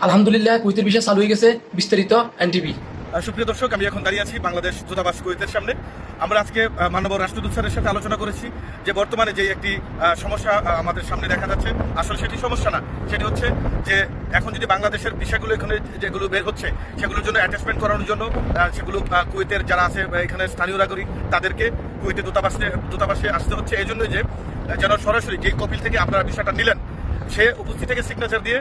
আলহামদুলিল্লাহ কুয়েতের ভিসা চালু হয়ে গেছে। বিস্তারিত এনটিভি। সুপ্রিয় দর্শক, আমি এখন দাঁড়িয়ে আছি বাংলাদেশ দূতাবাস কুয়েতের সামনে। আমরা আজকে মাননীয় রাষ্ট্রদূত স্যারের সাথে আলোচনা করেছি যে বর্তমানে যে একটি সমস্যা আমাদের সামনে দেখা যাচ্ছে, আসলে সেটি সমস্যা না। সেটি হচ্ছে যে এখন যদি বাংলাদেশের বিষয়গুলো এখানে যেগুলো বের হচ্ছে সেগুলোর জন্য অ্যাটাচমেন্ট করানোর জন্য সেগুলো কুয়েতের যারা আছে এখানে স্থানীয় নাগরিক তাদেরকে কুয়েতের দূতাবাসে আসতে হচ্ছে। এই জন্যই যে যেন সরাসরি যে কপিল থেকে আপনারা বিষয়টা নিলেন সে উপস্থিত থেকে সিগনেচার দিয়ে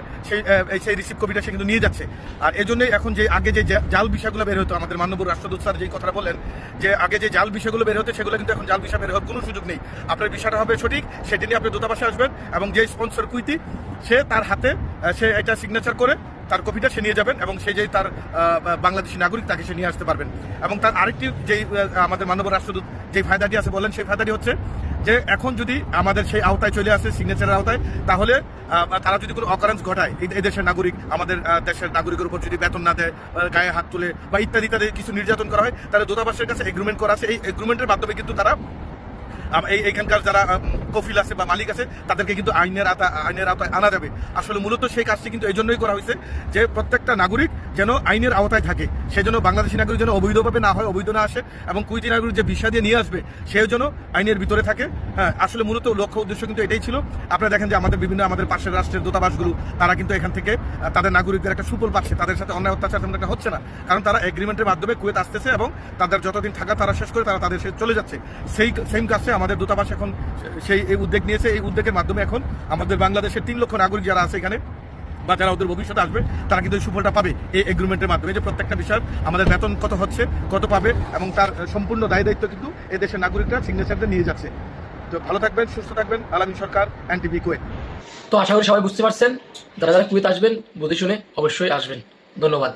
সেই রিসিভ কপিটা সে কিন্তু নিয়ে যাচ্ছে। আর এই জন্যই এখন যে আগে যে জাল বিষয়গুলো বের হতো, আমাদের মাননীয় রাষ্ট্রদূত স্যার যেই কথাটা বলেন যে আগে যে জাল বিষয়গুলো বের হতো সেগুলো কিন্তু এখন জাল বিষয় বের হওয়ার কোনো সুযোগ নেই। আপনার বিষয়টা হবে সঠিক, সেটি নিয়ে আপনি দূতাবাসে আসবেন এবং যে স্পন্সর কুইতি সে তার হাতে সে এটা সিগনেচার করে তার কপিটা সে নিয়ে যাবেন এবং সে যেই তার বাংলাদেশি নাগরিক তাকে সে নিয়ে আসতে পারবেন। এবং তার আরেকটি যেই আমাদের মাননীয় রাষ্ট্রদূত যেই ফায়দাটি আছে বলেন, সেই ফায়দাটি হচ্ছে যে এখন যদি আমাদের সেই আওতায় চলে আসে সিগনেচারের আওতায়, তাহলে তারা যদি কোনো অকারেন্স ঘটায় এই দেশের নাগরিক আমাদের দেশের নাগরিকের উপর যদি বেতন না দেয়, গায়ে হাত তুলে বা ইত্যাদি ইত্যাদি কিছু নির্যাতন করা হয়, তাহলে দূতাবাসের কাছে এগ্রিমেন্ট করা আছে। এই এগ্রিমেন্টের মাধ্যমে কিন্তু তারা এইখানকার যারা কফিল আছে বা মালিক আছে তাদেরকে কিন্তু আইনের আওতায় আনা যাবে। আসলে মূলত সেই কাজটি কিন্তু এই জন্যই করা হয়েছে যে প্রত্যেকটা নাগরিক যেন আইনের আওতায় থাকে, সেজন্য বাংলাদেশি নাগরিক যেন অবৈধভাবে না হয়, অবৈধ না আসে, এবং কুয়েতি নাগরিক যে ভিসা দিয়ে নিয়ে আসবে সেও যেন আইনের ভিতরে থাকে। হ্যাঁ, আসলে মূলত লক্ষ্য উদ্দেশ্য কিন্তু এটাই ছিল। আপনারা দেখেন যে আমাদের পাশের রাষ্ট্রের দূতাবাসগুলো তারা কিন্তু এখান থেকে তাদের নাগরিকদের একটা সুফল পাচ্ছে, তাদের সাথে অন্যায় অত্যাচার তেমন একটা হচ্ছে না, কারণ তারা এগ্রিমেন্টের মাধ্যমে কুয়েত আসতেছে এবং তাদের যতদিন থাকা তারা শেষ করে তাদের চলে যাচ্ছে। সেম কাজে আমাদের দূতাবাস এখন এই উদ্যোগ নিয়েছে। এই উদ্যোগের মাধ্যমে এখন আমাদের বাংলাদেশের 3 লক্ষ নাগরিক যারা আছে এখানে বা যারা ওদের ভবিষ্যতে আসবে তারা কিন্তু এই সুফলটা পাবে এই এগ্রিমেন্টের মাধ্যমে, যে প্রত্যেকটা বিষয় আমাদের বেতন কত হচ্ছে, কত পাবে, এবং তার সম্পূর্ণ দায় দায়িত্ব কিন্তু এই দেশের নাগরিকরা সিগনেচারদের নিয়ে যাচ্ছে। তো ভালো থাকবেন, সুস্থ থাকবেন। আলামিন সরকার, এনটিভি কুয়েত। তো আশা করি সবাই বুঝতে পারছেন, যারা যারা কুয়েত আসবেন বুঝে শুনে অবশ্যই আসবেন। ধন্যবাদ।